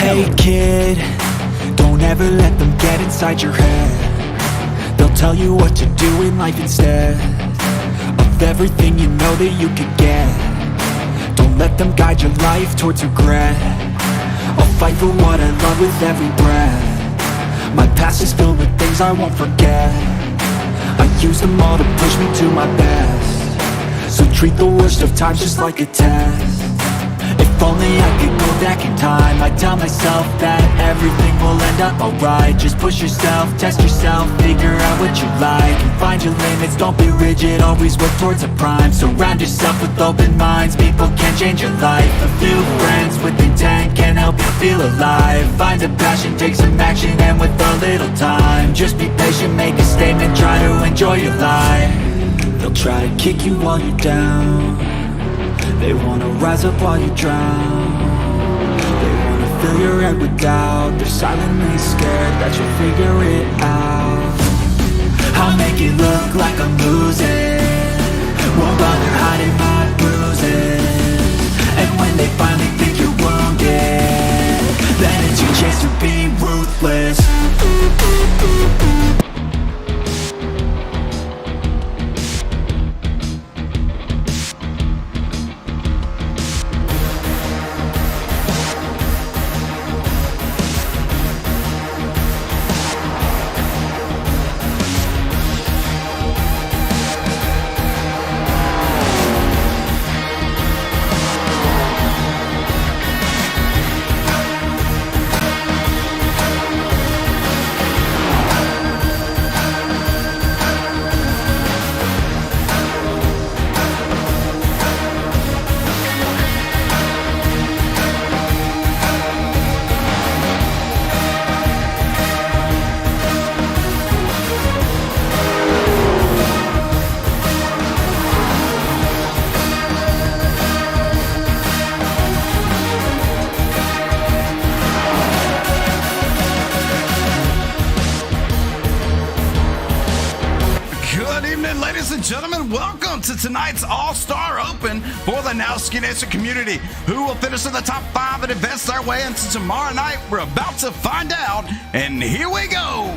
Hey kid, don't ever let them get inside your head. They'll tell you what to do in life instead of everything you know that you could get. Don't let them guide your life towards regret. I'll fight for what I love with every breath. My past is filled with things I won't forget. I use them all to push me to my best. So treat the worst of times just like a test. If only I could go back in time, I'd tell myself that everything will end up alright. Just push yourself, test yourself, figure out what you like, and find your limits, don't be rigid, always work towards a prime. Surround yourself with open minds, people can change your life. A few friends with intent can help you feel alive. Find a passion, take some action, and with a little time, just be patient, make a statement, try to enjoy your life. They'll try to kick you while you're down. They wanna rise up while you drown. They wanna fill your head with doubt. They're silently scared that you'll figure it out. I'll make it look like I'm losing, won't bother hiding my bruises. And when they finally think you're wounded, then it's your chance to be ruthless. Gentlemen, welcome to tonight's All-Star Open for the Pudganowski Nation community. Who will finish in the top 5 and advance their way into tomorrow night? We're about to find out, and here we go.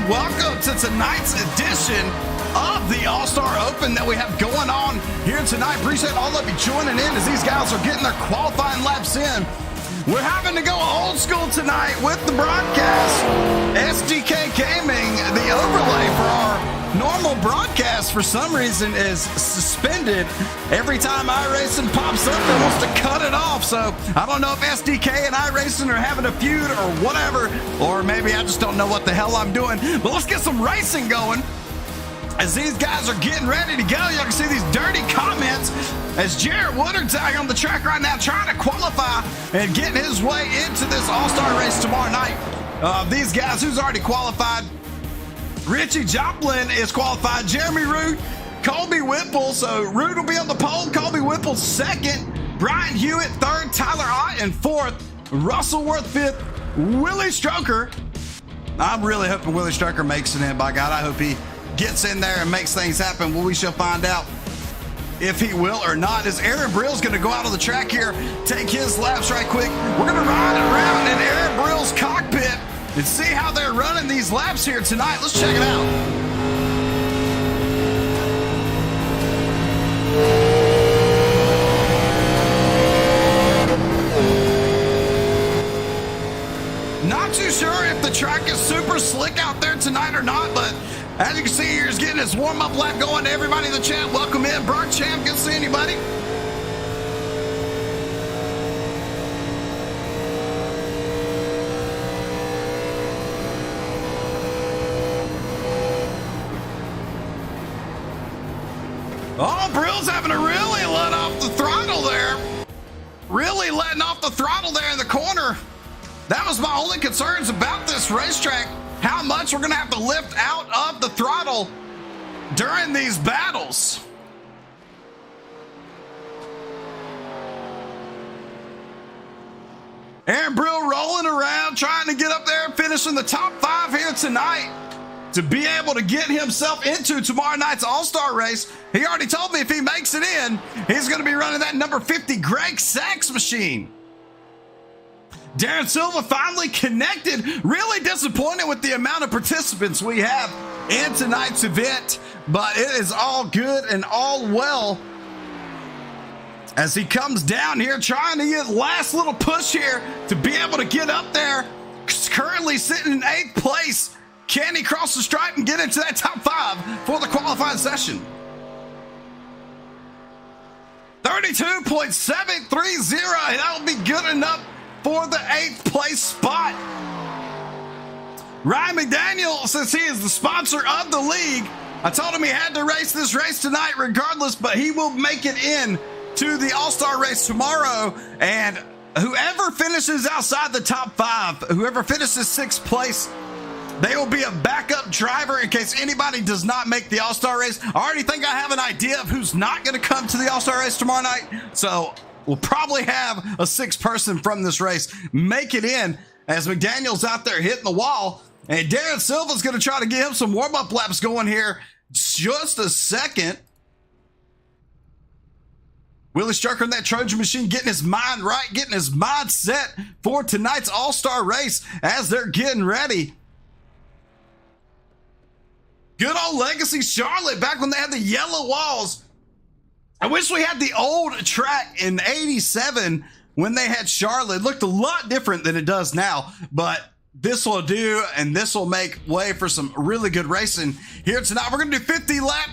Welcome to tonight's edition of the All-Star Open that we have going on here tonight. Appreciate all of you joining in as these guys are getting their qualifying laps in. We're having to go old school tonight with the broadcast. SDK Gaming, the overlay for our normal broadcast for some reason is suspended. Every time iRacing pops up, it wants to cut it off. So I don't know if SDK and iRacing are having a feud or whatever, or maybe I just don't know what the hell I'm doing. But let's get some racing going. As these guys are getting ready to go, you can see these dirty comments as Jarrett Woodard's out here on the track right now trying to qualify and getting his way into this All-Star race tomorrow night. These guys, who's already qualified? Richie Joplin is qualified. Jeremy Root, Colby Whipple. So Root will be on the pole. Colby Whipple second. Brian Hewitt third. Tyler Ott in fourth. Russell Worth fifth. Willie Stroker. I'm really hoping Willie Stroker makes it in. By God, I hope he gets in there and makes things happen. Well, we shall find out if he will or not. As Aaron Brill's going to go out on the track here, take his laps right quick. We're going to ride around in Aaron Brill's cockpit and see how they're running these laps here tonight. Let's check it out. Not too sure if the track is super slick out there tonight or not, but as you can see here, he's getting his warm-up lap going to everybody in the chat. Welcome in, Brock Champ. Good to see anybody. Oh, Brill's having to really let off the throttle there. Really letting off the throttle there in the corner. That was my only concerns about this racetrack, how much we're going to have to lift out of the throttle during these battles. Aaron Brill rolling around, trying to get up there and finish in the top 5 here tonight to be able to get himself into tomorrow night's All-Star race. He already told me if he makes it in, he's going to be running that number 50 Greg Sachs machine. Darren Silva finally connected. Really disappointed with the amount of participants we have in tonight's event, but it is all good and all well as he comes down here trying to get last little push here to be able to get up there. Currently sitting in 8th place. Can he cross the stripe and get into that top 5 for the qualifying session? 32.730. That'll be good enough for the 8th place spot. Ryan McDaniel, since he is the sponsor of the league, I told him he had to race this race tonight regardless, but he will make it in to the All-Star race tomorrow. And whoever finishes outside the top 5, whoever finishes 6th place, they will be a backup driver in case anybody does not make the All-Star race. I already think I have an idea of who's not going to come to the All-Star race tomorrow night. So we'll probably have a 6th person from this race make it in as McDaniel's out there hitting the wall. And Darren Silva's going to try to get him some warm-up laps going here. Just a second. Willie Strucker in that Trojan machine getting his mind right, getting his mind set for tonight's All-Star race as they're getting ready. Good old Legacy Charlotte back when they had the yellow walls. I wish we had the old track in 87 when they had Charlotte. It looked a lot different than it does now, but this will do, and this will make way for some really good racing here tonight. We're going to do 50 lap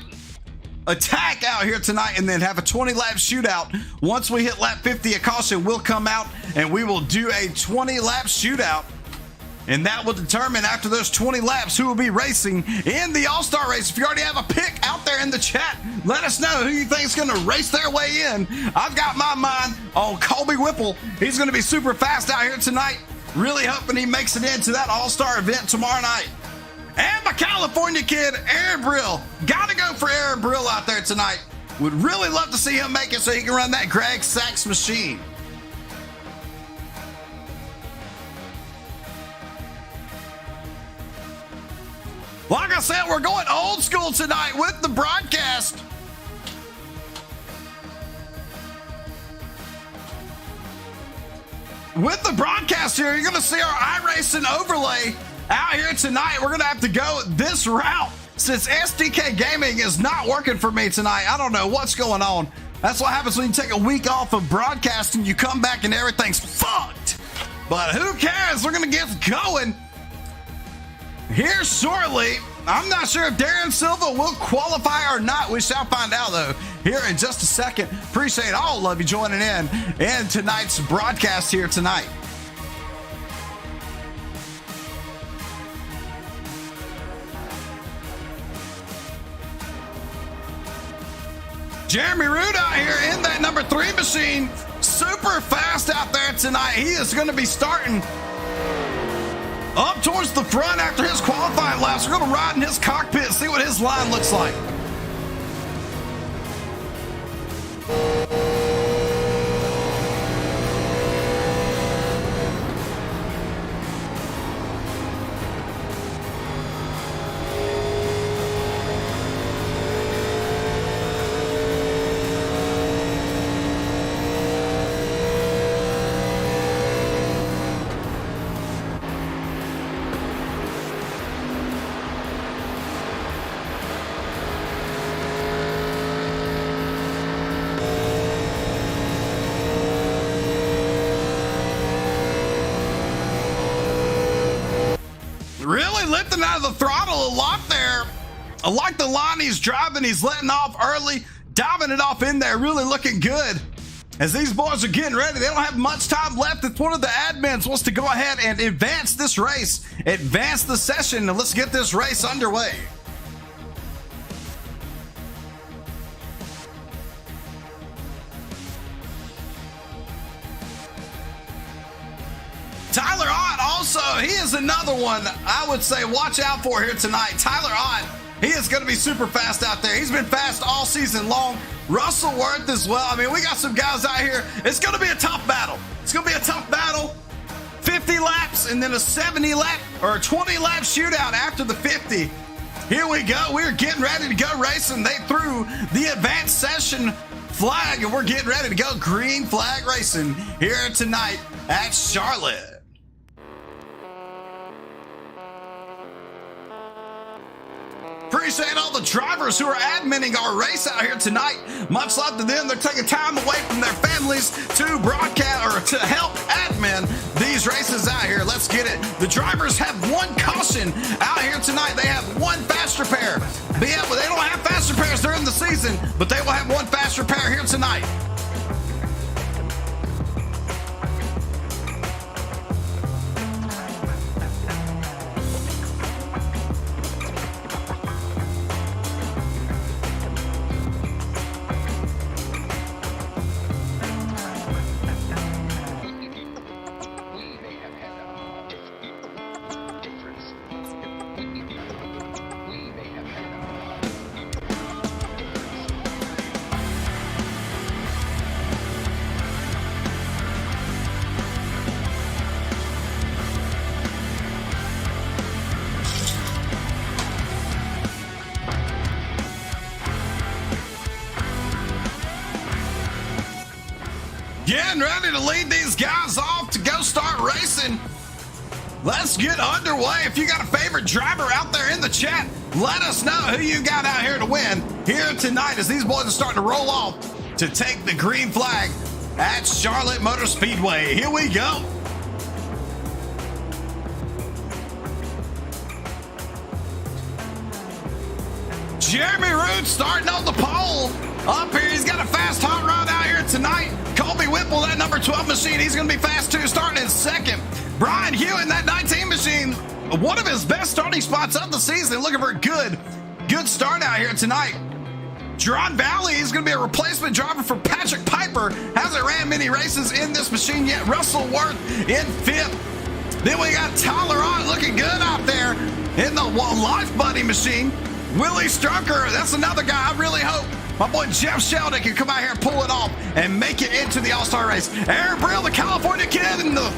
attack out here tonight and then have a 20 lap shootout. Once we hit lap 50, a caution will come out and we will do a 20 lap shootout. And that will determine after those 20 laps who will be racing in the All-Star race. If you already have a pick out there in the chat, let us know who you think is going to race their way in. I've got my mind on Colby Whipple. He's going to be super fast out here tonight. Really hoping he makes it into that All-Star event tomorrow night. And my California kid, Aaron Brill. Got to go for Aaron Brill out there tonight. Would really love to see him make it so he can run that Greg Sachs machine. Like I said, we're going old school tonight with the broadcast. With the broadcast here, you're going to see our iRacing overlay out here tonight. We're going to have to go this route since SDK Gaming is not working for me tonight. I don't know what's going on. That's what happens when you take a week off of broadcasting. You come back and everything's fucked. But who cares? We're going to get going here shortly. I'm not sure if Darren Silva will qualify or not. We shall find out, though, here in just a second. Appreciate all of you joining in tonight's broadcast here tonight. Jeremy Root out here in that number 3 machine. Super fast out there tonight. He is going to be starting up towards the front after his qualifying laps. We're going to ride in his cockpit and see what his line looks like. Really lifting out of the throttle a lot there. I like the line he's driving. He's letting off early, diving it off in there, really looking good. As these boys are getting ready, they don't have much time left. If one of the admins wants to go ahead and advance this race, advance the session, and let's get this race underway. Tyler Also, he is another one I would say watch out for here tonight. Tyler Ott, he is going to be super fast out there. He's been fast all season long. Russell Worth as well. I mean, we got some guys out here. It's going to be a tough battle. It's going to be a tough battle. 50 laps and then a 70 lap or a 20 lap shootout after the 50. Here we go. We're getting ready to go racing. They threw the advanced session flag and we're getting ready to go green flag racing here tonight at Charlotte. Appreciate all the drivers who are adminning our race out here tonight. Much love to them. They're taking time away from their families to broadcast or to help admin these races out here. Let's get it. The drivers have one caution out here tonight. They have one fast repair. They don't have fast repairs during the season, but they will have one fast repair here tonight. Getting ready to lead these guys off to go start racing. Let's get underway. If you got a favorite driver out there in the chat, let us know who you got out here to win here tonight as these boys are starting to roll off to take the green flag at Charlotte Motor Speedway. Here we go. Jeremy Root starting on the pole. Up here, he's got a fast hot rod out here tonight. Colby Whipple, that number 12 machine, he's going to be fast too, starting in second. Brian Hewen, that 19 machine, one of his best starting spots of the season. Looking for a good start out here tonight. Gerard Valley is going to be a replacement driver for Patrick Piper. Hasn't ran many races in this machine yet. Russell Worth in fifth. Then we got Tyler Ott looking good out there in the Life Buddy machine. Willie Strucker, that's another guy I really hope my boy Jeff Sheldon can come out here and pull it off and make it into the All-Star race. Aaron Brill, the California kid, and the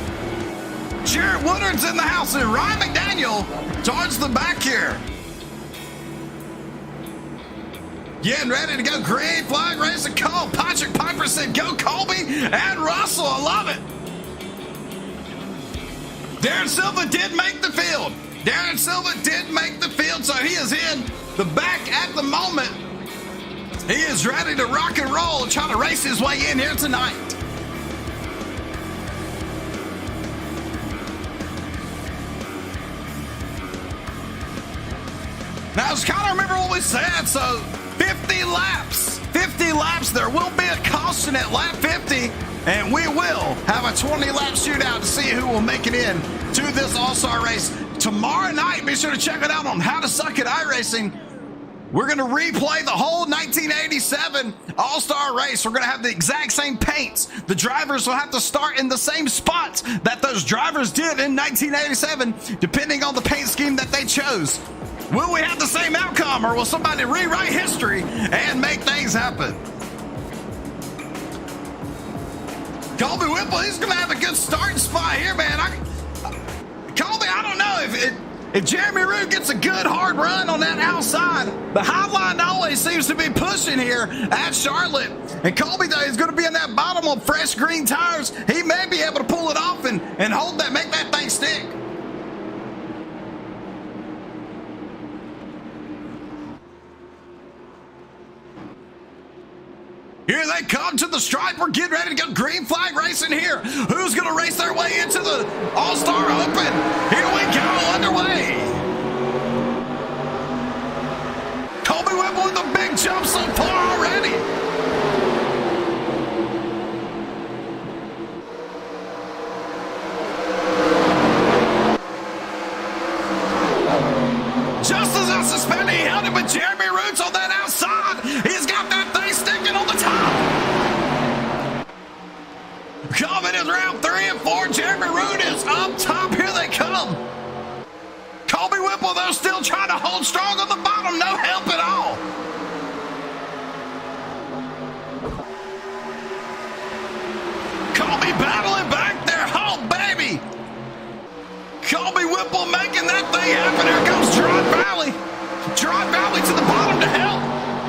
Jarrett Woodard's in the house, and Ryan McDaniel towards the back here. Getting ready to go green flag racing. Call. Patrick Piper said, go Colby and Russell. I love it. Darren Silva did make the field. Darren Silva did make the field, so he is in the back at the moment. He is ready to rock and roll and try to race his way in here tonight. Now, just kind of remember what we said. So 50 laps. 50 laps. There will be a caution at lap 50, and we will have a 20-lap shootout to see who will make it in to this All-Star race. Tomorrow night, be sure to check it out on How to Suck at iRacing. We're going to replay the whole 1987 All-Star race. We're going to have the exact same paints. The drivers will have to start in the same spots that those drivers did in 1987, depending on the paint scheme that they chose. Will we have the same outcome, or will somebody rewrite history and make things happen? Colby Whipple, he's going to have a good starting spot here, man. Colby, I don't know if Jeremy Root gets a good hard run on that outside. The Highline always seems to be pushing here at Charlotte. And Colby, though, is going to be in that bottom of fresh green tires. He may be able to pull it off and hold that, make that thing stick. Here they come to the stripe. We're getting ready to go green flag racing here. Who's going to race their way into the All-Star Open? Here we go, underway. Colby Whipple with a big jump so far already. Just as I suspected, he held it with Jeremy Roots on that outside. He's got that thing sticking on the top. Coming in round 3 and 4. Jeremy Root is up top. Here they come. Colby Whipple, though, still trying to hold strong on the bottom. No help at all. Colby battling back there. Oh, baby. Colby Whipple making that thing happen. Here comes Drive Valley. Drive Valley to the bottom to help.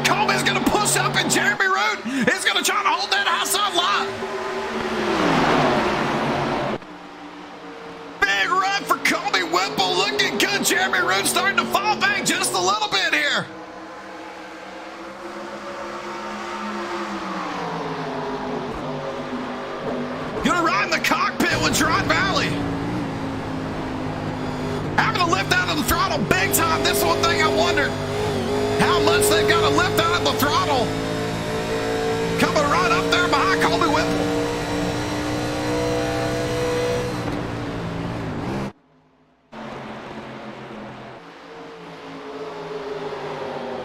Colby's going to push up, and Jeremy Root is going to try to hold that high side line. Big run for Colby Whipple. Looking good. Jeremy Root starting to fall back just a little bit here. Gonna ride in the cockpit with Drive Valley. Having to lift out of the throttle big time. This one thing I wonder how much they've got to lift out of the throttle. Coming right up there behind Colby Whipple.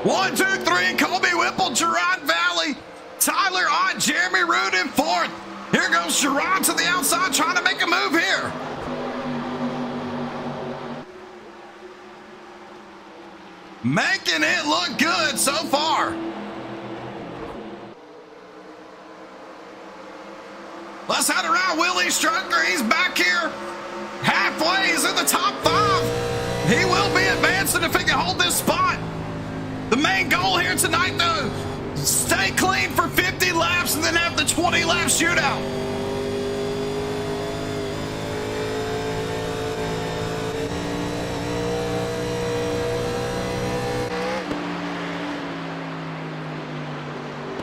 One, two, three. Colby Whipple, Gerard Valley, Tyler Ott, Jeremy Root in fourth. Here goes Gerard to the outside trying to make a move here. Making it look good so far. Let's head around. Willie Strucker, he's back here. Halfway, he's in the top 5. He will be advancing if he can hold this spot. The main goal here tonight, though, stay clean for 50 laps and then have the 20-lap shootout.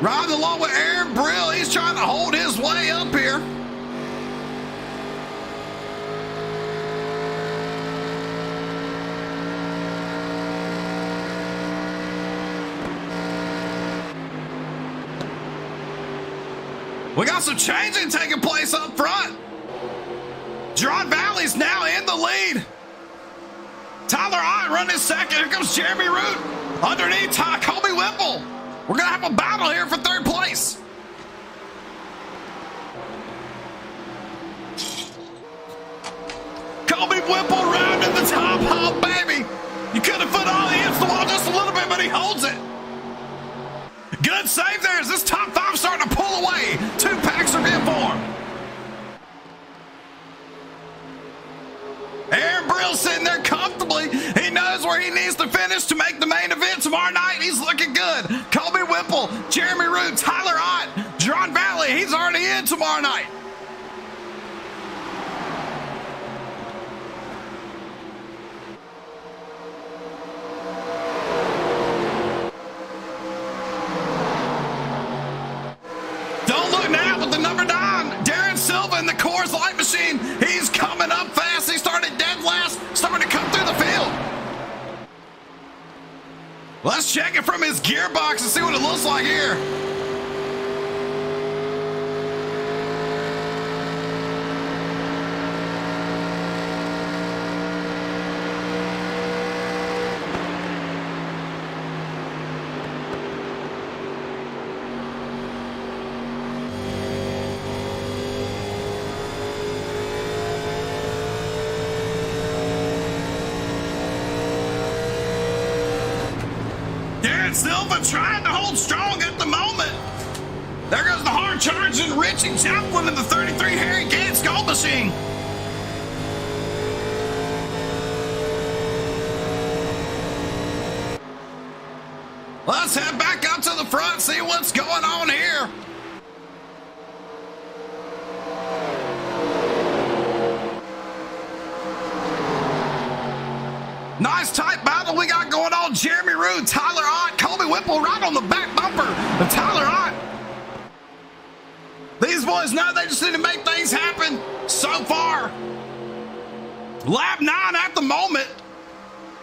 Riding along with Aaron Brill. He's trying to hold his way up here. We got some changing taking place up front. Gerard Valley's now in the lead. Tyler Ott running second. Here comes Jeremy Root. Underneath, Colby Whipple. We're going to have a battle here for third place. Colby Whipple rounding the top. Oh, baby. You could have put all against the wall just a little bit, but he holds it. Good save there as this top 5 starting to pull away. 2 packs are being formed. Aaron Brill sitting there comfortably. He knows where he needs to finish to make the main event tomorrow night. He's looking good. Colby Whipple, Jeremy Root, Tyler Ott, John Valley. He's already in tomorrow night. Don't look now, but the number 9, Darren Silva in the Coors Light Machine. He's coming up fast. He started dead last, starting to come through the field. Let's check it from his gearbox and see what it looks like here. Silva trying to hold strong at the moment. There goes the hard charging Richie Chaplin in the 33 Harry Gates Gold Machine. Let's head back up to the front, see what's going on here. Nice tight battle we got going on. Jeremy Root, Tyler Ott, Colby Whipple right on the back bumper of Tyler Ott. These boys know they just need to make things happen so far. Lap 9 at the moment.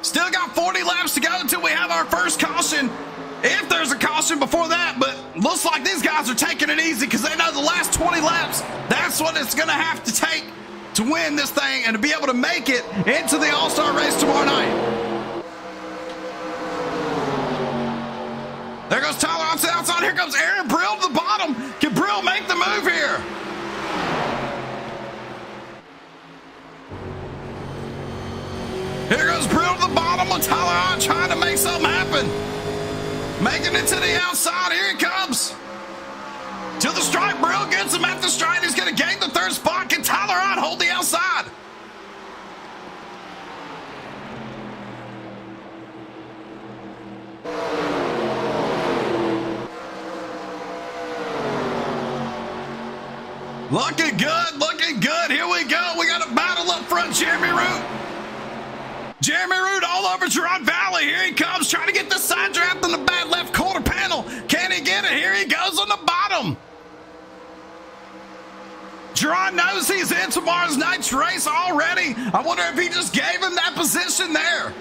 Still got 40 laps to go until we have our first caution. If there's a caution before that, but looks like these guys are taking it easy because they know the last 20 laps, that's what it's going to have to take to win this thing and to be able to make it into the All-Star race tomorrow night. There goes Tyler on the outside. Here comes Aaron Brill to the bottom. Can Brill make the move here? Here goes Brill to the bottom with Tyler Ott trying to make something happen. Making it to the outside. Here he comes. To the stripe. Brill gets him at the stripe. He's going to gain the third spot. Can Tyler Ott hold the outside? Looking good, looking good. Here we go. We got a battle up front. Jeremy Root. Jeremy Root all over Gerard Valley. Here he comes, trying to get the side draft in the bad left quarter panel. Can he get it? Here he goes on the bottom. Gerard knows he's in tomorrow's night's race already. I wonder if he just gave him that position there.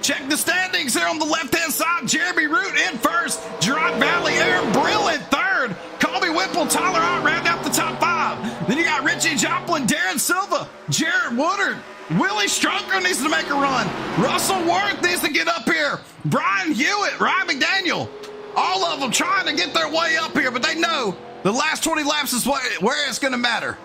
Check the standings here on the left-hand side. Jeremy Root in first. Gerard Valley, Aaron Brill in third. Colby Whipple, Tyler Ott round out the top five. Then you got Richie Joplin, Darren Silva, Jarrett Woodard. Willie Strunker needs to make a run. Russell Worth needs to get up here. Brian Hewitt, Ryan McDaniel. All of them trying to get their way up here, but they know the last 20 laps is where it's going to matter.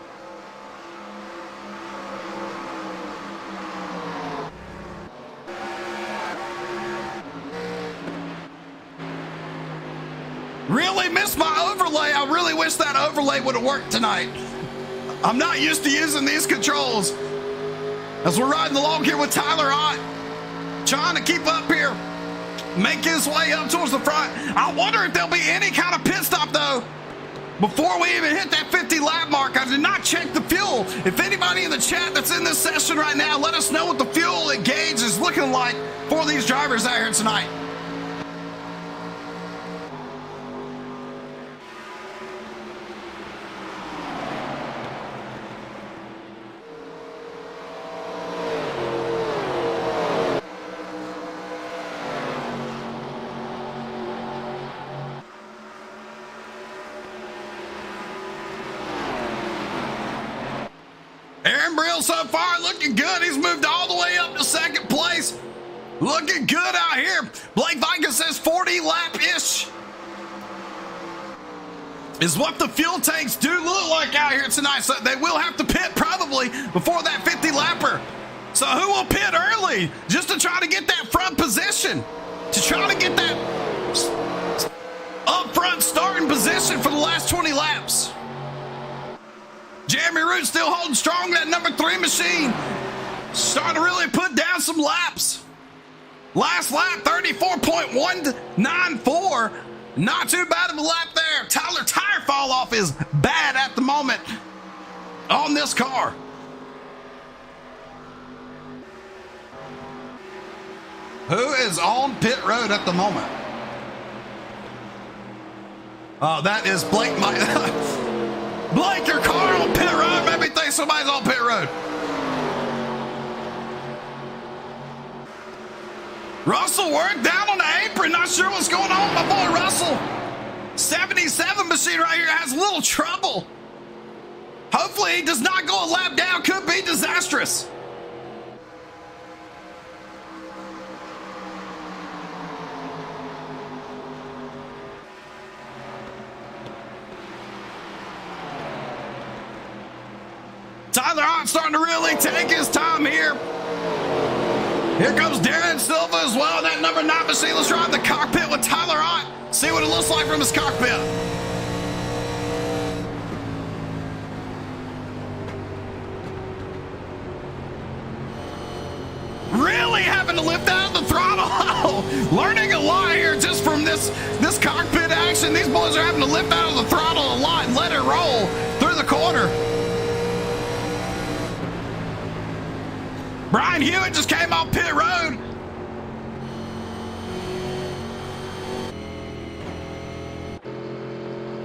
Really missed my overlay. I really wish that overlay would have worked tonight. I'm not used to using these controls. As we're riding along here with Tyler Ott, trying to keep up here, make his way up towards the front. I wonder if there'll be any kind of pit stop, though, before we even hit that 50 lap mark. I did not check the fuel. If anybody in the chat that's in this session right now, let us know what the fuel gauge is looking like for these drivers out here tonight. Aaron Brill so far looking good. He's moved all the way up to second place. Looking good out here. Blake Viking says 40 lap-ish is what the fuel tanks do look like out here tonight. So they will have to pit probably before that 50 lapper. So who will pit early just to try to get that front position, to try to get that up front starting position for the last 20 laps? Jeremy Root still holding strong. That number 3 machine starting to really put down some laps. Last lap, 34.194. Not too bad of a lap there. Tyler, tire fall off is bad at the moment on this car. Who is on pit road at the moment? Oh, that is Blake. Blake, your car on pit road. Maybe think somebody's on pit road. Russell Worth down on the apron. Not sure what's going on, my boy Russell. 77 machine right here has a little trouble. Hopefully he does not go a lap down. Could be disastrous. Tyler Ott starting to really take his time here. Here comes Darren Silva as well. That number 9 machine. Let's drive the cockpit with Tyler Ott. See what it looks like from his cockpit. Really having to lift out of the throttle. Learning a lot here just from this cockpit action. These boys are having to lift out of the throttle a lot and let it roll through the corner. Brian Hewitt just came off pit road.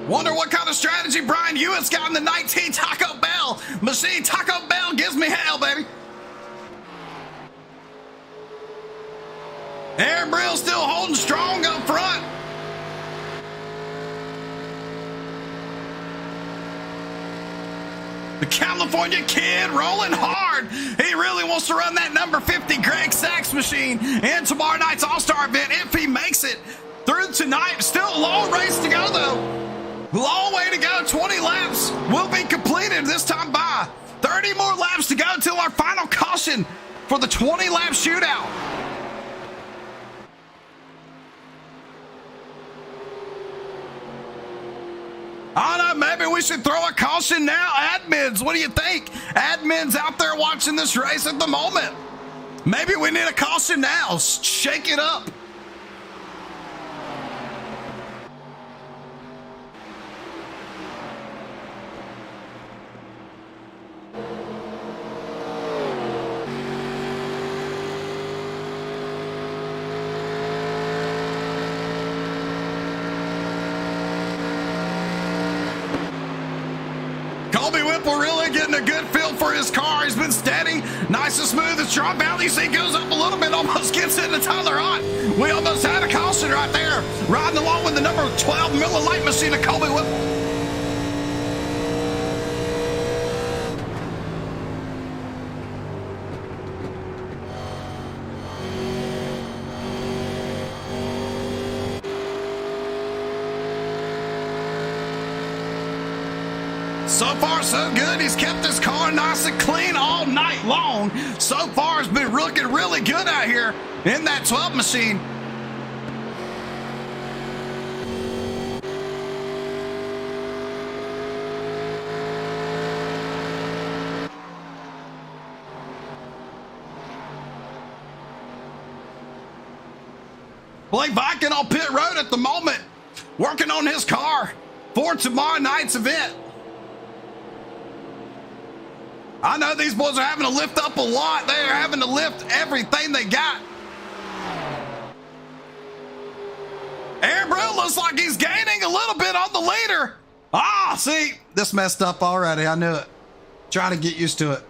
Wonder what kind of strategy Brian Hewitt's got in the 19 Taco Bell machine. Taco Bell gives me hell, baby. Aaron Brill still holding strong up front. The California kid rolling hard. He really wants to run that number 50 Greg Sachs machine in tomorrow night's All-Star event if he makes it through tonight. Still a long race to go, though. Long way to go. 20 laps will be completed this time by. 30 more laps to go till our final caution for the 20-lap shootout. I don't know, maybe we should throw a caution now. Admins, what do you think? Admins out there watching this race at the moment. Maybe we need a caution now. Shake it up. Colby Whipple really getting a good feel for his car. He's been steady, nice and smooth. His drop out, you see, goes up a little bit, almost gets into Tyler Ott. We almost had a caution right there, riding along with the number 12 Miller Lite machine of Colby Whipple. So far, so good. He's kept his car nice and clean all night long. So far, it's been looking really good out here in that 12 machine. Blake Viking on pit road at the moment, working on his car for tomorrow night's event. I know these boys are having to lift up a lot. They are having to lift everything they got. Aaron Brill looks like he's gaining a little bit on the leader. Ah, see, this messed up already. I knew it. Trying to get used to it.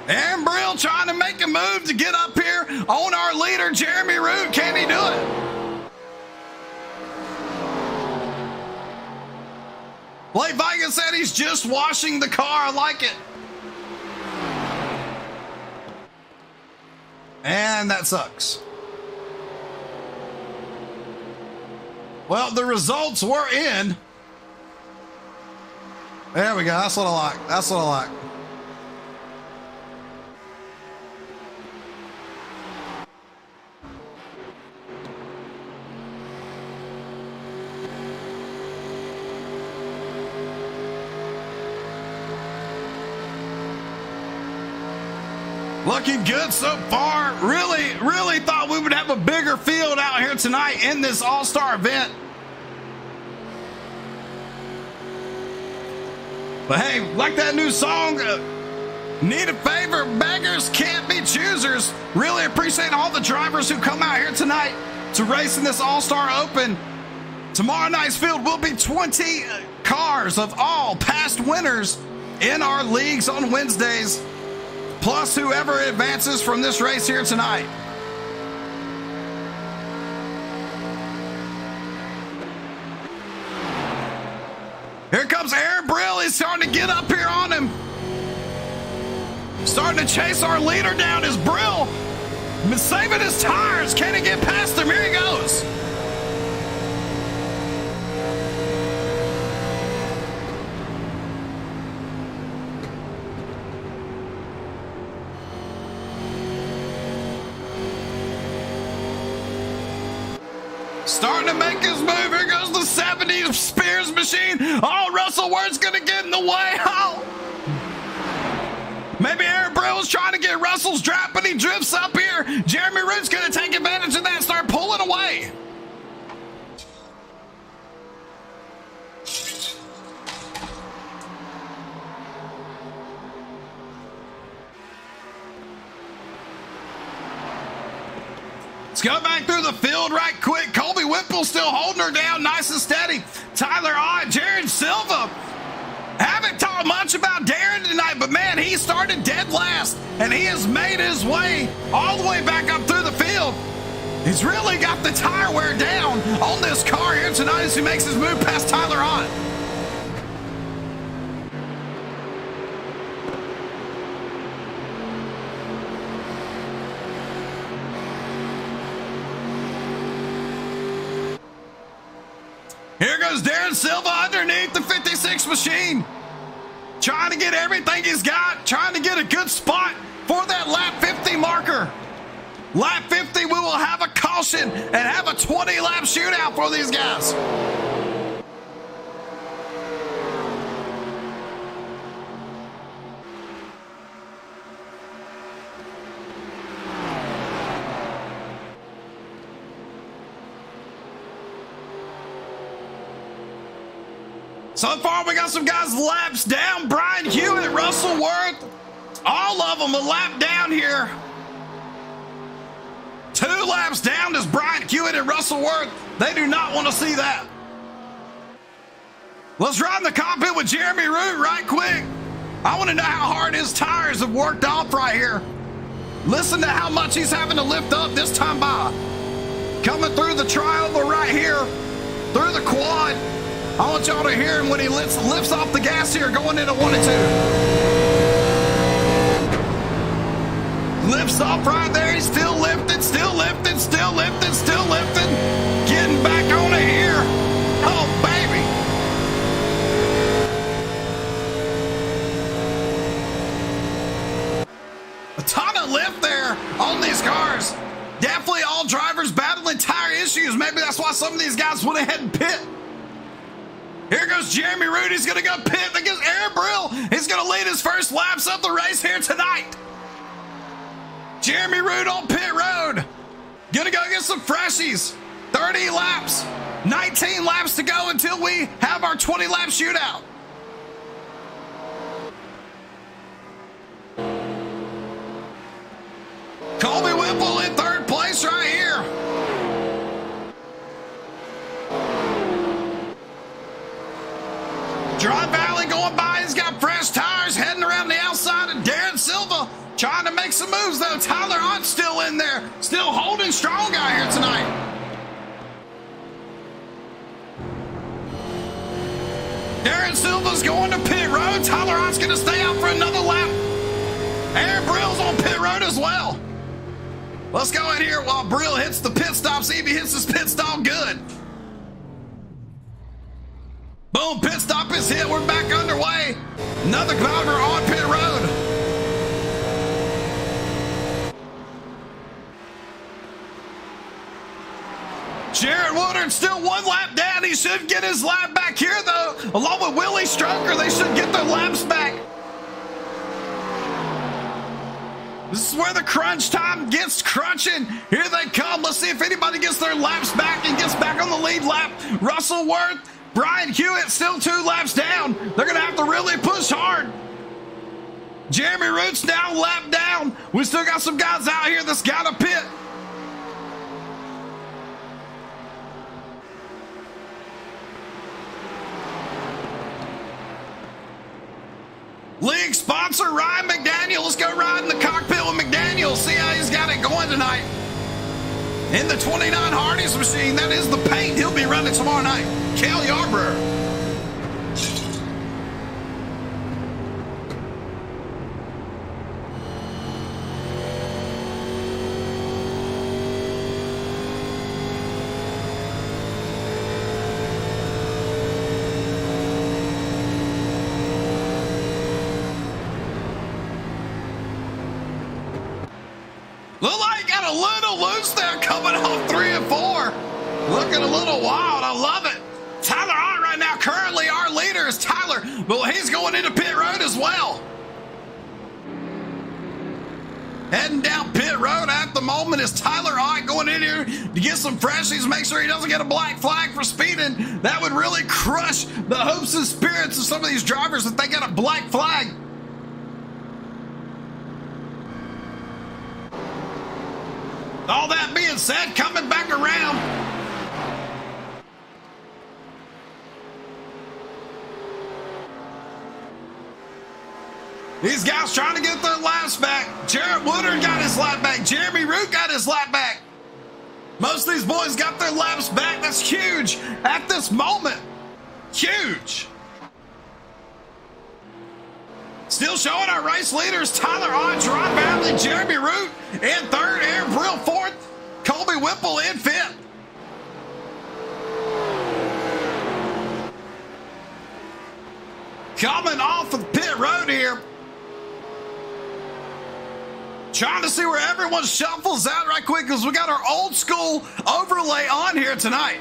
Aaron Brill trying to make a move to get up here on our leader, Jeremy Root. Can he do it? Blake Viking said he's just washing the car. I like it. And that sucks. Well, the results were in. There we go. That's what I like. That's what I like. Looking good so far. Really thought we would have a bigger field out here tonight in this all-star event. But hey, like that new song, need a favor, beggars can't be choosers. Really appreciate all the drivers who come out here tonight to race in this all-star open. Tomorrow night's field will be 20 cars of all past winners in our leagues on Wednesdays, plus whoever advances from this race here tonight. Here comes Aaron Brill. He's starting to get up here on him. Starting to chase our leader down is Brill. Been saving his tires. Can he get past him? Here he goes. Starting to make his move. Here goes the 70s Spears machine. Oh, Russell Word's going to get in the way. Oh. Maybe Aaron Brill was trying to get Russell's drop, but he drifts up here. Jeremy Root's going to take advantage of that and start pulling away. Let's go back through the field right quick. Colby Whipple still holding her down nice and steady. Tyler Ott, Jared Silva. Haven't talked much about Darren tonight, but man, he started dead last, and he has made his way all the way back up through the field. He's really got the tire wear down on this car here tonight as he makes his move past Tyler Ott. Here goes Darren Silva underneath the 56 machine. Trying to get everything he's got. Trying to get a good spot for that lap 50 marker. Lap 50, we will have a caution and have a 20-lap shootout for these guys. So far, we got some guys laps down. Brian Hewitt, Russell Worth, all of them a lap down here. 2 laps down is Brian Hewitt and Russell Worth. They do not want to see that. Let's ride in the cockpit with Jeremy Root right quick. I want to know how hard his tires have worked off right here. Listen to how much he's having to lift up this time by. Coming through the trioval right here, through the quad. I want y'all to hear him when he lifts off the gas here, going into 1 and 2. Lifts off right there. He's still lifting, still lifting, still lifting, still lifting. Getting back on it here. Oh, baby. A ton of lift there on these cars. Definitely all drivers battling tire issues. Maybe that's why some of these guys went ahead and pit. Here goes Jeremy Root. He's going to go pit against Aaron Brill. He's going to lead his first laps of the race here tonight. Jeremy Root on pit road. Going to go get some freshies. 30 laps. 19 laps to go until we have our 20-lap shootout. Colby Whipple in 3rd place right here. Dry Valley going by. He's got fresh tires heading around the outside of Darren Silva. Trying to make some moves, though. Tyler Hunt's still in there. Still holding strong out here tonight. Darren Silva's going to pit road. Tyler Hunt's going to stay out for another lap. Aaron Brill's on pit road as well. Let's go in here while Brill hits the pit stop. See if he hits his pit stop good. Boom, pit stop is hit. We're back underway. Another driver on pit road. Jared Woodard still 1 lap down. He should get his lap back here, though. Along with Willie Stroker, they should get their laps back. This is where the crunch time gets crunching. Here they come. Let's see if anybody gets their laps back and gets back on the lead lap. Russell Worth, Brian Hewitt still 2 laps down. They're going to have to really push hard. Jeremy Root's now lap down. We still got some guys out here that's got to pit. League sponsor Ryan McDaniel. Let's go ride in the cockpit with McDaniel. See how he's got it going tonight. In the 29 Hardee's machine, that is the paint he'll be running tomorrow night. Cale Yarborough. Look like he got a little loose there coming off 3 and 4. Looking a little wild. I love it. Tyler Hunt right now, currently our leader is Tyler, but he's going into pit road as well. Heading down pit road at the moment is Tyler Hunt going in here to get some freshies, make sure he doesn't get a black flag for speeding. That would really crush the hopes and spirits of some of these drivers if they get a black flag. All that being said, coming back around. These guys trying to get their laps back. Jarrett Woodard got his lap back. Jeremy Root got his lap back. Most of these boys got their laps back. That's huge at this moment. Huge. Still showing our race leaders, Tyler Hunt, Ron Badley, Jeremy Root in 3rd, Aaron Brill 4th, Colby Whipple in 5th. Coming off of pit road here. Trying to see where everyone shuffles out right quick because we got our old school overlay on here tonight.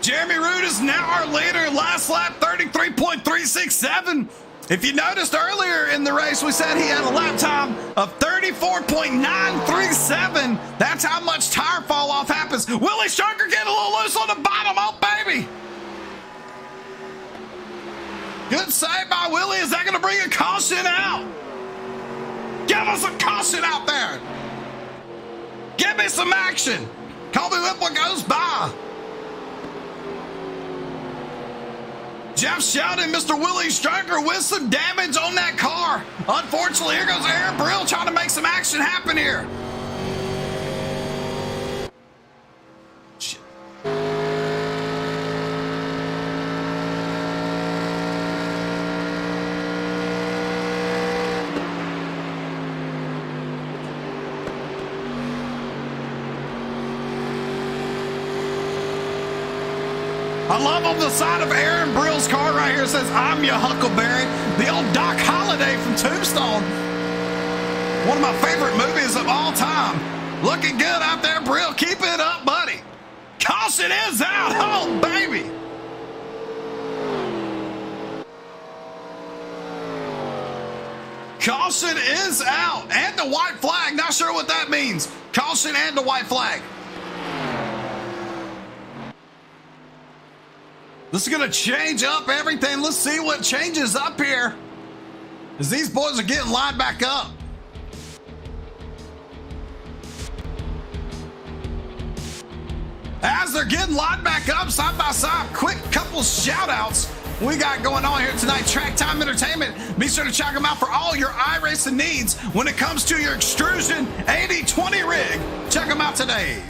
Jeremy Root is now our leader. Last lap, 33.367. If you noticed earlier in the race, we said he had a lap time of 34.937. That's how much tire fall off happens. Willie Stroker getting a little loose on the bottom. Oh, baby. Good save by Willie. Is that going to bring a caution out? Give us a caution out there. Give me some action. Colby Whipple goes by. Jeff Sheldon, Mr. Willie Stroker with some damage on that car. Unfortunately, here goes Aaron Brill trying to make some action happen here. Shit. I love on the side of Aaron Brill's car right here, it says, "I'm your Huckleberry." The old Doc Holliday from Tombstone. One of my favorite movies of all time. Looking good out there, Brill. Keep it up, buddy. Caution is out. Oh, baby. Caution is out. And the white flag. Not sure what that means. Caution and the white flag. This is going to change up everything. Let's see what changes up here as these boys are getting lined back up. As they're getting lined back up side by side, quick couple shout outs we got going on here tonight. Track Time Entertainment. Be sure to check them out for all your iRacing needs when it comes to your extrusion 80/20 rig. Check them out today.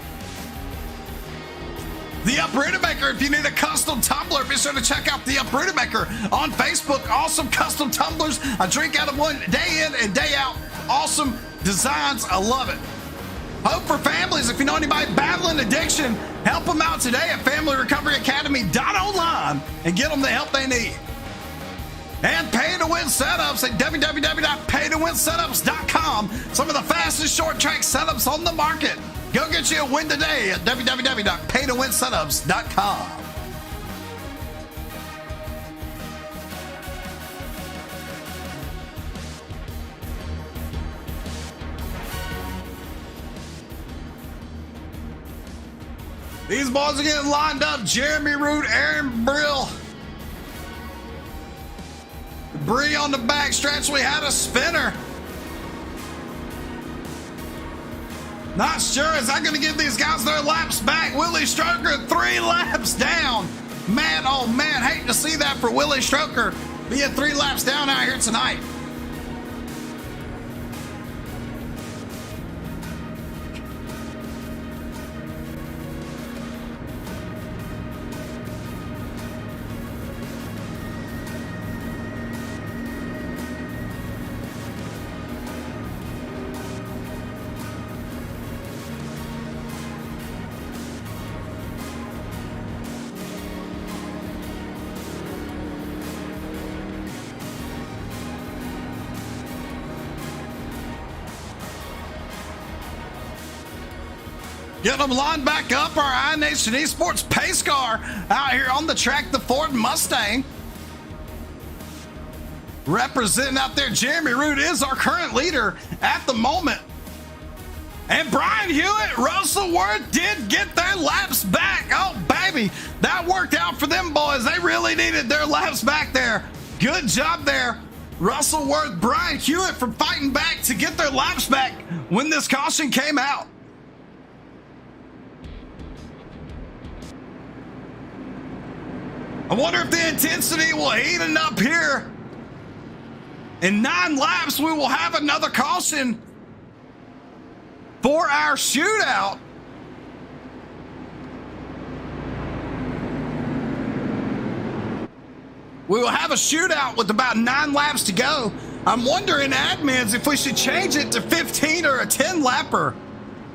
The Uprooted Maker, if you need a custom tumbler, be sure to check out The Uprooted Maker on Facebook. Awesome custom tumblers. I drink out of one day in and day out. Awesome designs. I love it. Hope for Families, if you know anybody battling addiction, help them out today at FamilyRecoveryAcademy.online and get them the help they need. And Pay to Win Setups at www.paytowinsetups.com. Some of the fastest short track setups on the market. Go get you a win today at www.paytowinsetups.com. These boys are getting lined up. Jeremy Root, Aaron Brill. Bree on the back stretch. We had a spinner. Not sure. Is that going to give these guys their laps back? Willie Stroker 3 laps down. Man, oh man, hate to see that for Willie Stroker. Being 3 laps down out here tonight. Get them lined back up. Our iNation Esports pace car out here on the track, the Ford Mustang. Representing out there, Jeremy Root is our current leader at the moment. And Brian Hewitt, Russell Worth did get their laps back. Oh, baby, that worked out for them boys. They really needed their laps back there. Good job there, Russell Worth, Brian Hewitt, for fighting back to get their laps back when this caution came out. I wonder if the intensity will heat up here. In 9 laps, we will have another caution for our shootout. We will have a shootout with about 9 laps to go. I'm wondering, admins, if we should change it to 15 or a 10-lapper.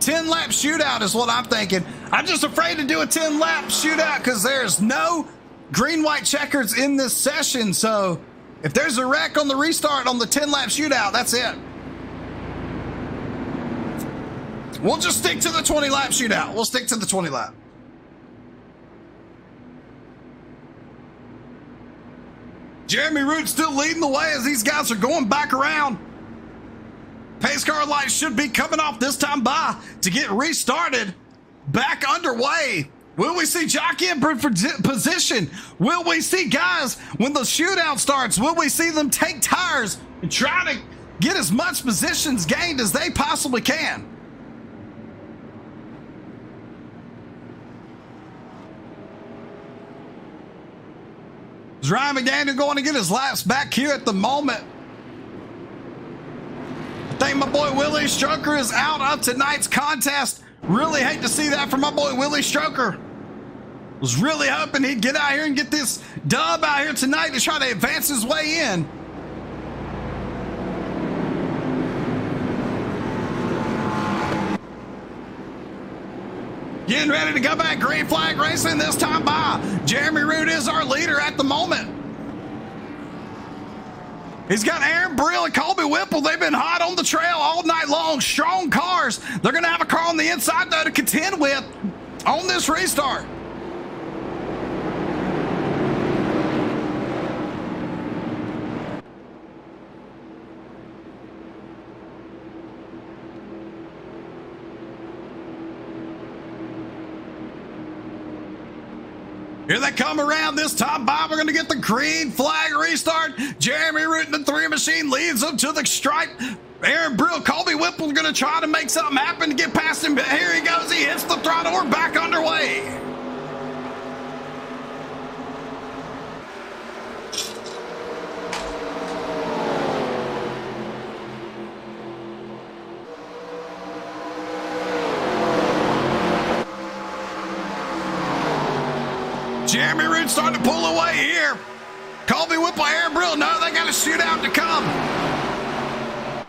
10-lap shootout is what I'm thinking. I'm just afraid to do a 10-lap shootout because there's no green-white checkers in this session. So if there's a wreck on the restart on the 10-lap shootout, that's it. We'll just stick to the 20-lap shootout. We'll stick to the 20-lap. Jeremy Root still leading the way as these guys are going back around. Pace car lights should be coming off this time by to get restarted. Back underway. Will we see jockey in position? Will we see guys when the shootout starts? Will we see them take tires and try to get as much positions gained as they possibly can? Is Ryan McDaniel going to get his laps back here at the moment? I think my boy Willie Stroker is out of tonight's contest. Really hate to see that from my boy Willie Stroker. Was really hoping he'd get out here and get this dub out here tonight to try to advance his way in. Getting ready to go back green flag racing this time by. Jeremy Root is our leader at the moment. He's got Aaron Brill and Colby Whipple. They've been hot on the trail all night long. Strong cars. They're going to have a car on the inside, though, to contend with on this restart. Here they come around this time by. We're going to get the green flag restart. Jeremy Root in the 3 machine leads them to the stripe. Aaron Brill, Colby Whipple going to try to make something happen to get past him. But here he goes. He hits the throttle. We're back underway. Jeremy Root starting to pull away here. Colby Whipple, Aaron Brill, no, they got a shootout to come.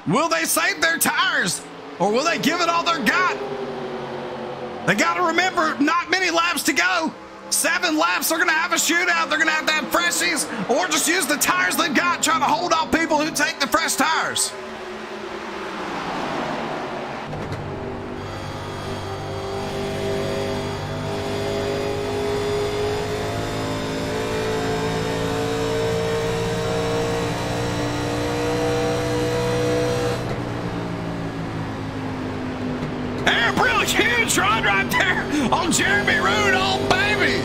Will they save their tires or will they give it all they're got? They got to remember, not many laps to go. 7 laps, they're going to have a shootout. They're going to have freshies or just use the tires they've got, trying to hold off people who take the fresh tires. Huge run right there on Jeremy Root. Oh, baby.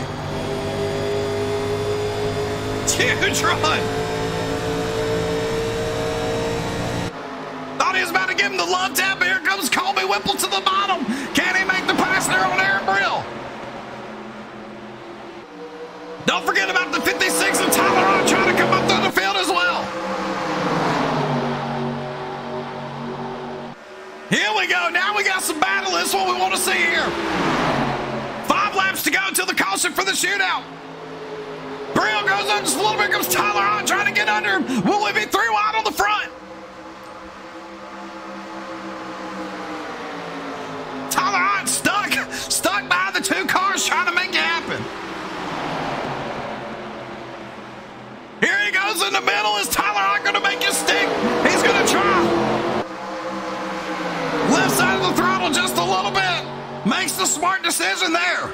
Huge run. Thought he was about to give him the love tap, but here comes Colby Whipple to the bottom. Can he make the pass there on Aaron Brill? Don't forget about the 56 of Tyler Ott trying to come up through the field as well. Here we go. Now we got some battle. This is what we want to see here. 5 laps to go until the caution for the shootout. Brill goes up just a little bit. Comes Tyler Ott trying to get under him. Will we be 3 wide on the front? Tyler Ott stuck behind the 2 cars trying to make it happen. Here he goes in the middle. Is Tyler Ott going to make it stick? He's going to try. Left side of the throttle just a little bit. Makes the smart decision there.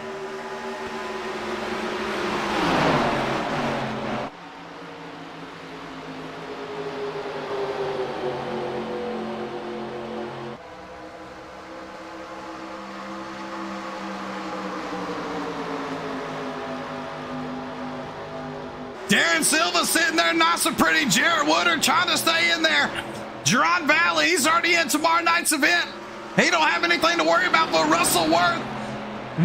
Darren Silva sitting there nice and pretty. Jarrett Woodard trying to stay in there. Jerron Valley, he's already in tomorrow night's event. He don't have anything to worry about, but Russell Worth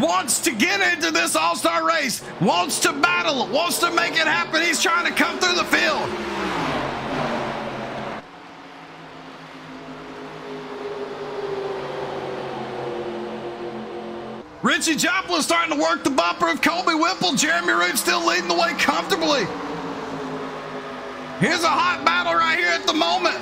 wants to get into this all-star race, wants to battle, wants to make it happen. He's trying to come through the field. Richie Joplin starting to work the bumper of Colby Whipple. Jeremy Root still leading the way comfortably. Here's a hot battle right here at the moment.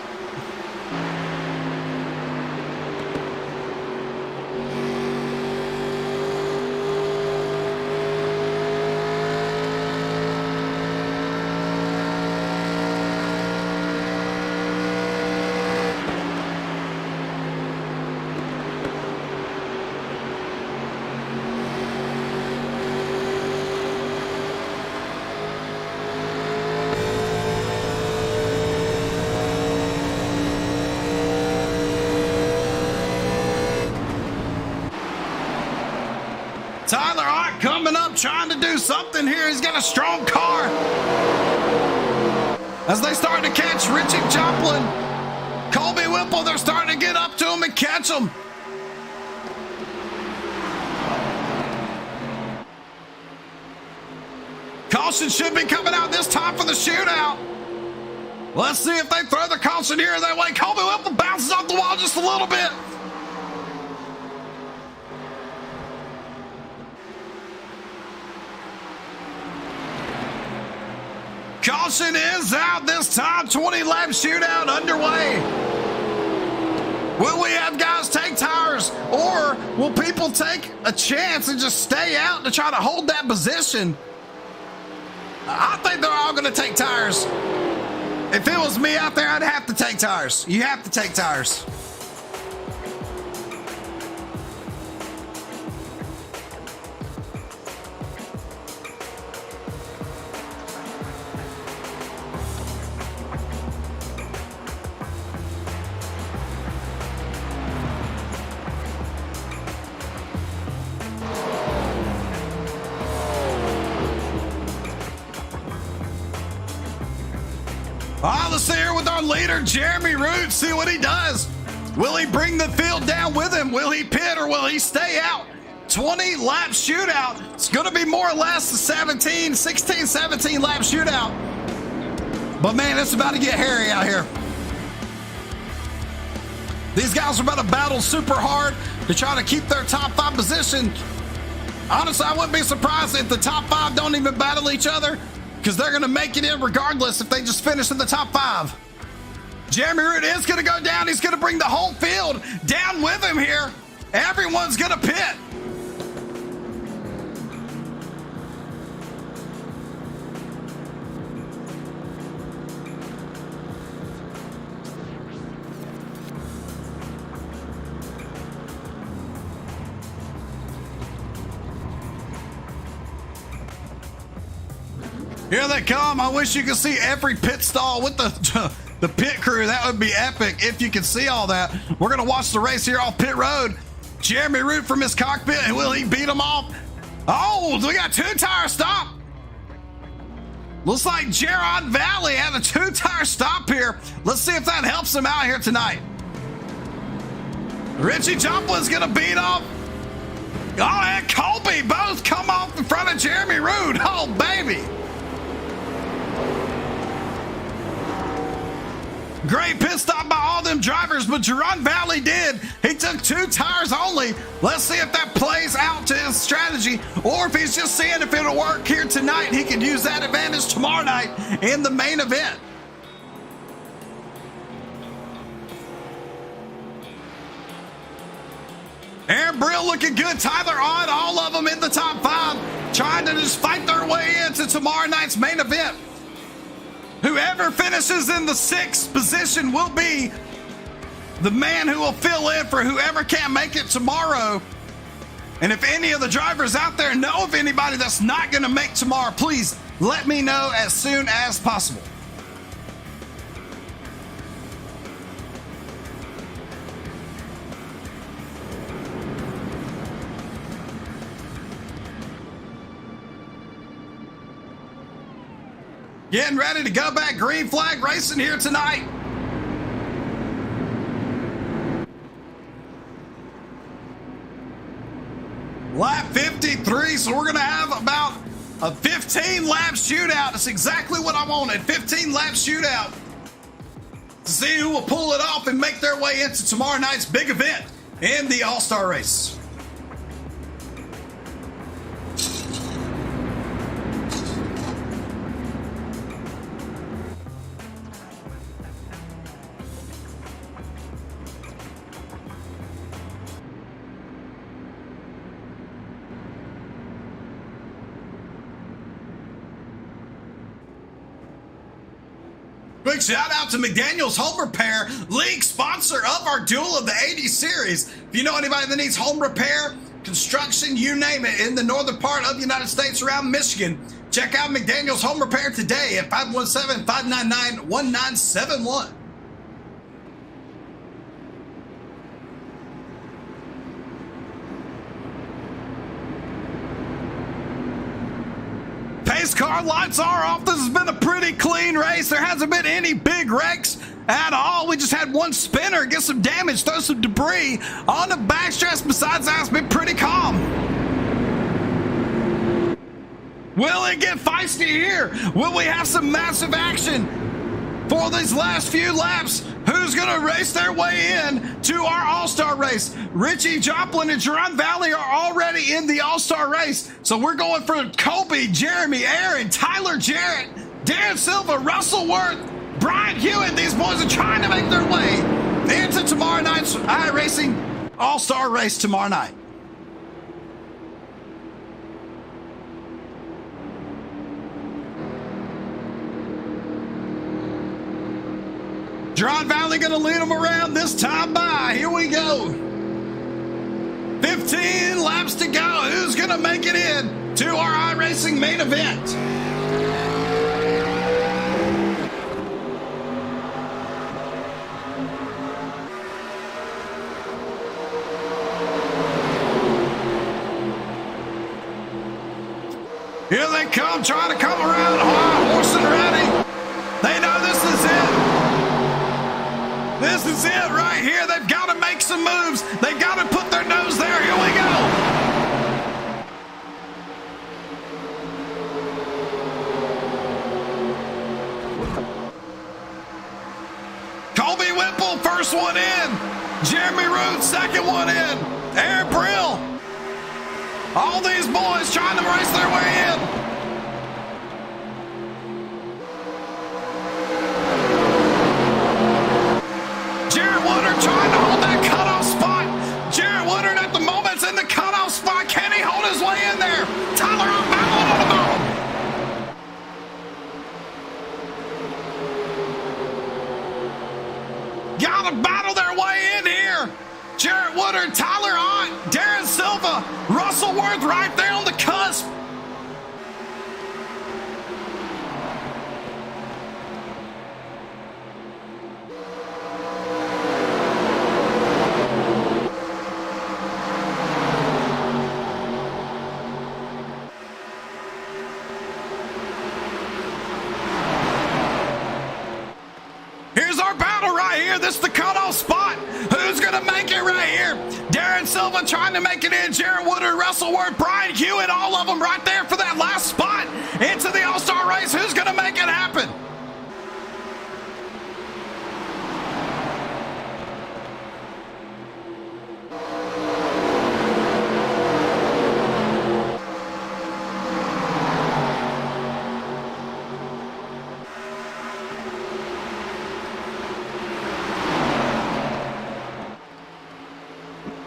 Tyler Ott coming up, trying to do something here. He's got a strong car. As they start to catch Richie Joplin, Colby Whipple, they're starting to get up to him and catch him. Caution should be coming out this time for the shootout. Let's see if they throw the caution here that way. Colby Whipple bounces off the wall just a little bit. Caution is out this time. 20-lap shootout underway. Will we have guys take tires, or will people take a chance and just stay out to try to hold that position? I think they're all going to take tires. If it was me out there, I'd have to take tires. You have to take tires. All right, let's see here with our leader, Jeremy Root, see what he does. Will he bring the field down with him? Will he pit or will he stay out? 20-lap shootout. It's going to be more or less a 16, 17-lap shootout. But, man, it's about to get hairy out here. These guys are about to battle super hard to try to keep their top 5 position. Honestly, I wouldn't be surprised if the top 5 don't even battle each other, because they're going to make it in regardless if they just finish in the top 5. Jeremy Root is going to go down. He's going to bring the whole field down with him here. Everyone's going to pit. Here they come. I wish you could see every pit stall with the pit crew. That would be epic if you could see all that. We're going to watch the race here off pit road. Jeremy Root from his cockpit. Will he beat him off? Oh, we got 2-tire stop. Looks like Gerard Valley had a 2-tire stop here. Let's see if that helps him out here tonight. Richie Joplin's going to beat off. Oh, and Colby both come off in front of Jeremy Root. Oh, baby. Great pit stop by all them drivers, but Gerard Valley did. He took 2 tires only. Let's see if that plays out to his strategy, or if he's just seeing if it'll work here tonight. He can use that advantage tomorrow night in the main event. Aaron Brill looking good. Tyler Ott, all of them in the top 5, trying to just fight their way into tomorrow night's main event. Whoever finishes in the 6th position will be the man who will fill in for whoever can't make it tomorrow. And if any of the drivers out there know of anybody that's not going to make tomorrow, please let me know as soon as possible. Getting ready to go back green flag racing here tonight. Lap 53, so we're going to have about a 15-lap shootout. That's exactly what I wanted, 15-lap shootout. To see who will pull it off and make their way into tomorrow night's big event in the All-Star Race. Big shout out to McDaniel's Home Repair, league sponsor of our Duel of the 80 series. If you know anybody that needs home repair, construction, you name it, in the northern part of the United States around Michigan, check out McDaniel's Home Repair today at 517-599-1971. Race car lights are off. This has been a pretty clean race. There hasn't been any big wrecks at all. We just had one spinner get some damage, throw some debris on the backstretch. Besides that, it's been pretty calm. Will it get feisty here? Will we have some massive action for these last few laps? Who's going to race their way in to our All-Star race? Richie Joplin and Jerron Valley are already in the All-Star race. So we're going for Colby, Jeremy, Aaron, Tyler Jarrett, Darren Silva, Russell Worth, Brian Hewitt. These boys are trying to make their way into tomorrow night's iRacing All-Star race tomorrow night. Jerron Valley going to lead them around this time by. Here we go. 15 laps to go. Who's going to make it in to our iRacing main event? Here they come, trying to come around. Horse and ready. They know this is it. This is it right here. They've got to make some moves. They've got to put their nose there. Here we go. Colby Whipple, first one in. Jeremy Root, second one in. Aaron Brill. All these boys trying to race their way in. Trying to hold that cutoff spot. Jarrett Woodard at the moment's in the cutoff spot. Can he hold his way in there? Tyler O'Malley on the ball. Gotta battle their way in here. Jarrett Woodard, Tyler Ott, Darren Silva, Russell Worth right there on the cusp. This is the cutoff spot. Who's going to make it right here? Darren Silva trying to make it in. Jared Woodard, Russell Worth, Brian Hewitt, all of them right there for that last spot into the All-Star race. Who's going to make it happen?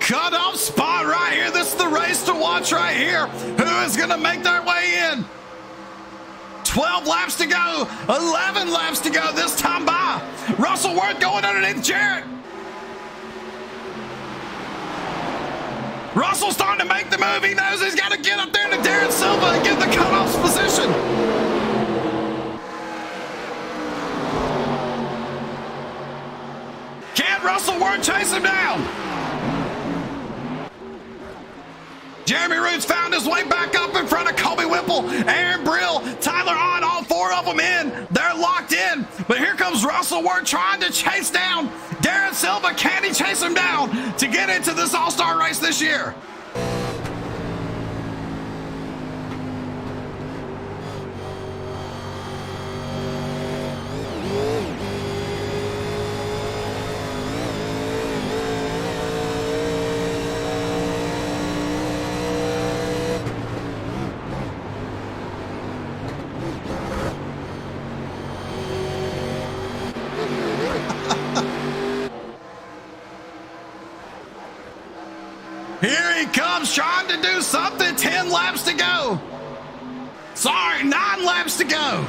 Cutoff spot right here. This is the race to watch right here. Who is going to make their way in? 12 laps to go. 11 laps to go this time by. Russell Worth going underneath Jarrett. Russell starting to make the move. He knows he's got to get up there to Darren Silva and get the cutoff position. Can Russell Worth chase him down? Jeremy Roots found his way back up in front of Colby Whipple, Aaron Brill, Tyler Ott, all four of them in. They're locked in. But here comes Russell Worth trying to chase down Darren Silva. Can he chase him down to get into this All-Star race this year? Here he comes trying to do something. 10 laps to go. Sorry, 9 laps to go.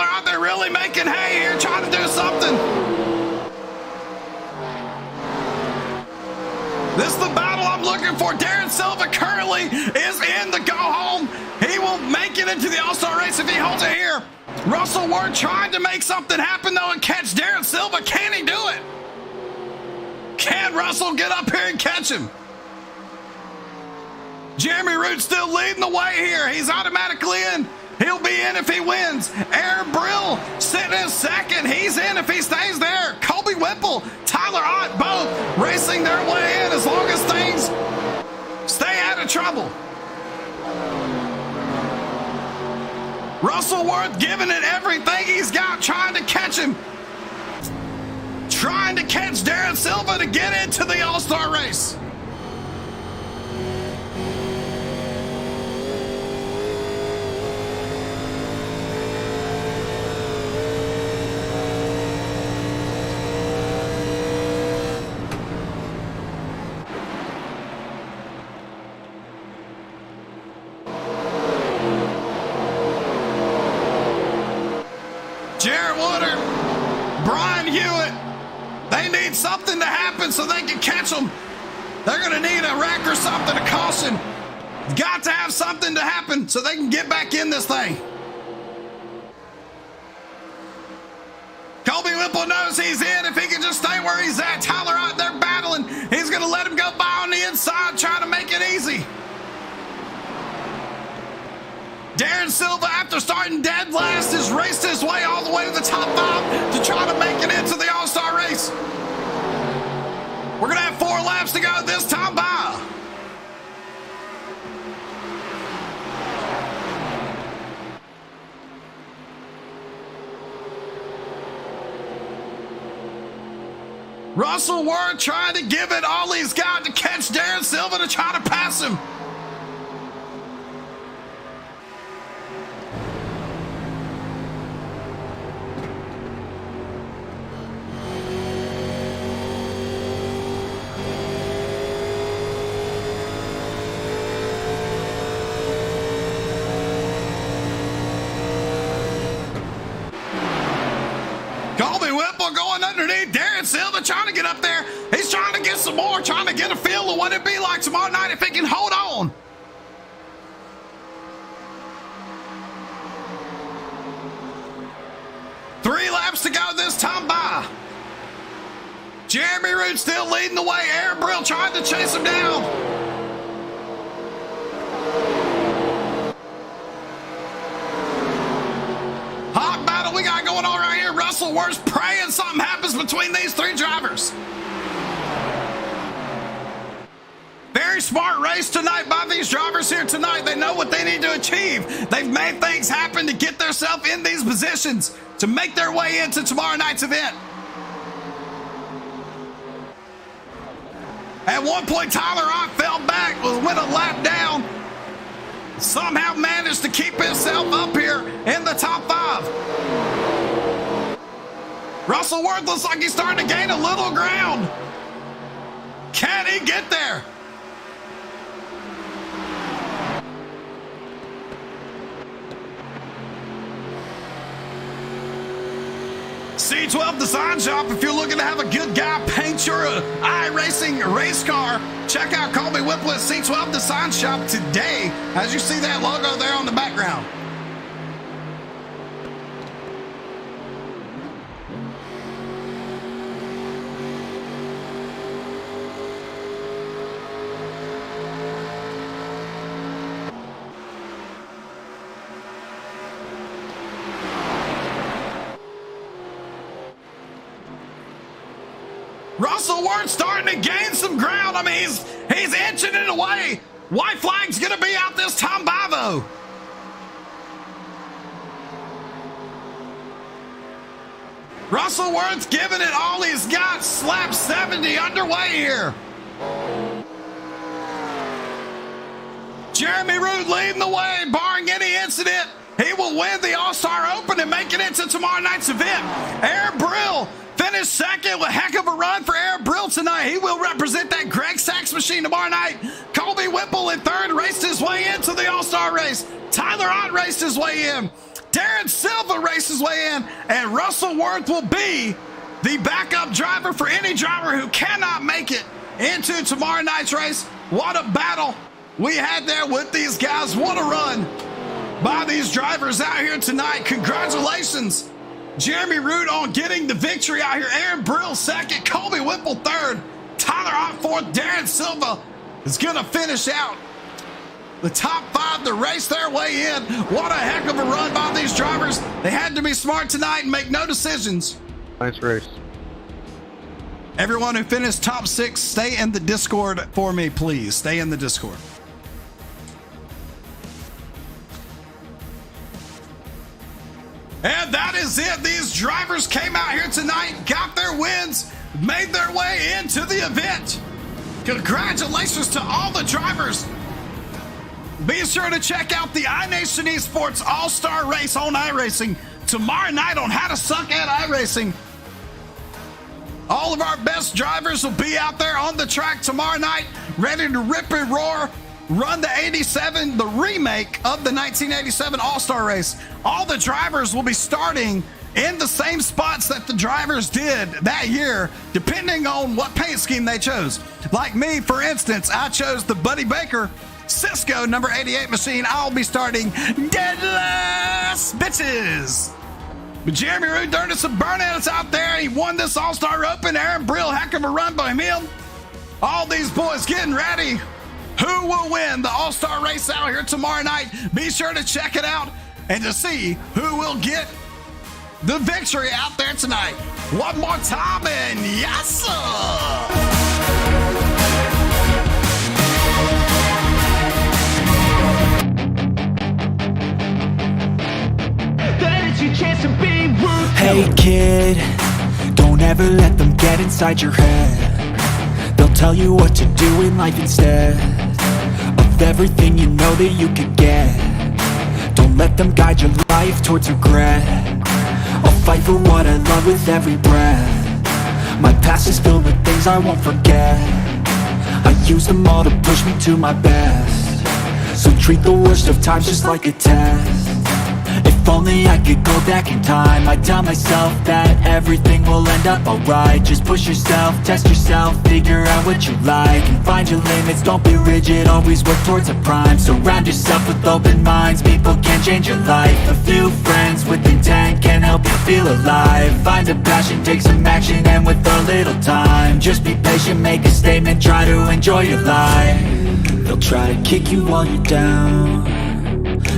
Tyler out there really making hay here, trying to do something. This is the battle I'm looking for. Darren Silva currently is in the go-home. He will make it into the All-Star race if he holds it here. Russell Ward trying to make something happen, though, and catch Darren Silva. Can he do it? Can Russell get up here and catch him? Jeremy Root still leading the way here. He's automatically in. He'll be in if he wins. Aaron Brill sitting in second. He's in if he stays there. Colby Whipple, Tyler Ott, both racing their way in as long as things stay out of trouble. Russell Worth giving it everything he's got, trying to catch him. Trying to catch Darren Silva to get into the All-Star race. Jared Woodard, Brian Hewitt, they need something to happen so they can catch them. They're going to need a wreck or something, a caution. Got to have something to happen so they can get back in this thing. Colby Whipple knows he's in if he can just stay where he's at. Tyler out there battling. He's going to let him go by on the inside, trying to make it easy. Darren Silva, after starting dead last, has raced his way all the way to the top 5 to try to make it into the All-Star race. We're going to have 4 laps to go this time by. Russell Ward trying to give it all he's got to catch Darren Silva to try to pass him. Colby Whipple going underneath Darren Silva, trying to get up there. He's trying to get some more, trying to get a feel of what it'd be like tomorrow night if he can hold on. Three laps to go this time by. Jeremy Root still leading the way. Aaron Brill trying to chase him down. Hot battle we got going on right here. Russell Worth's praying something happens between these 3 drivers. Very smart race tonight by these drivers here tonight. They know what they need to achieve. They've made things happen to get themselves in these positions to make their way into tomorrow night's event. At one point, Tyler Ott fell back, went a lap down. Somehow managed to keep himself up here in the top 5. Russell Worth looks like he's starting to gain a little ground. Can he get there? C12 Design Shop, if you're looking to have a good guy paint your iRacing race car, check out Colby Whipple at C12 Design Shop today, as you see that logo there on the background. Russell Worth starting to gain some ground. I mean, he's inching it away. White flag's going to be out this time by, though. Russell Worth giving it all he's got. Slap 70 underway here. Jeremy Root leading the way, barring any incident. He will win the All-Star Open and make it into tomorrow night's event. Aaron Brill finished second. With a heck of a run for Aaron Brill tonight. He will represent that Greg Sachs machine tomorrow night. Colby Whipple in third raced his way into the All-Star race. Tyler Ott raced his way in. Darren Silva races way in, and Russell Worth will be the backup driver for any driver who cannot make it into tomorrow night's race. What a battle we had there with these guys. What a run by these drivers out here tonight. Congratulations, Jeremy Root, on getting the victory out here. Aaron Brill second, Colby Whipple third, Tyler Ott fourth. Darren Silva is going to finish out the top five to race their way in. What a heck of a run by these drivers. They had to be smart tonight and make no decisions. Nice race. Everyone who finished top six, stay in the Discord for me, please. Stay in the Discord. And that is it. These drivers came out here tonight, got their wins, made their way into the event. Congratulations to all the drivers. Be sure to check out the iNation Esports All-Star Race on iRacing tomorrow night on How to Suck at iRacing. All of our best drivers will be out there on the track tomorrow night, ready to rip and roar, run the 87, the remake of the 1987 All-Star Race. All the drivers will be starting in the same spots that the drivers did that year, depending on what paint scheme they chose. Like me, for instance, I chose the Buddy Baker Cisco number 88 machine. I'll be starting Deadless Bitches. But Jeremy Root earned some burnouts out there. He won this All-Star Open. Aaron Brill, heck of a run by him. All these boys getting ready. Who will win the All-Star Race out here tomorrow night? Be sure to check it out and to see who will get the victory out there tonight. One more time, and yes, sir. Hey kid, don't ever let them get inside your head. They'll tell you what to do in life instead of everything you know that you could get. Don't let them guide your life towards regret. I'll fight for what I love with every breath. My past is filled with things I won't forget. I use them all to push me to my best. So treat the worst of times just like a test. If only I could go back in time, I'd tell myself that everything will end up alright. Just push yourself, test yourself, figure out what you like, and find your limits, don't be rigid, always work towards a prime. Surround yourself with open minds, people can change your life. A few friends with intent can help you feel alive. Find a passion, take some action, and with a little time, just be patient, make a statement, try to enjoy your life. They'll try to kick you while you're down.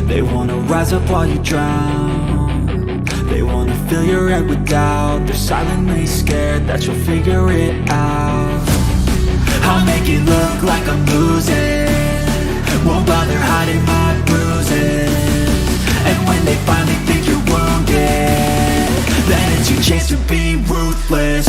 They wanna rise up while you drown. They wanna fill your head with doubt. They're silently scared that you'll figure it out. I'll make it look like I'm losing, won't bother hiding my bruises. And when they finally think you're wounded, then it's your chance to be ruthless.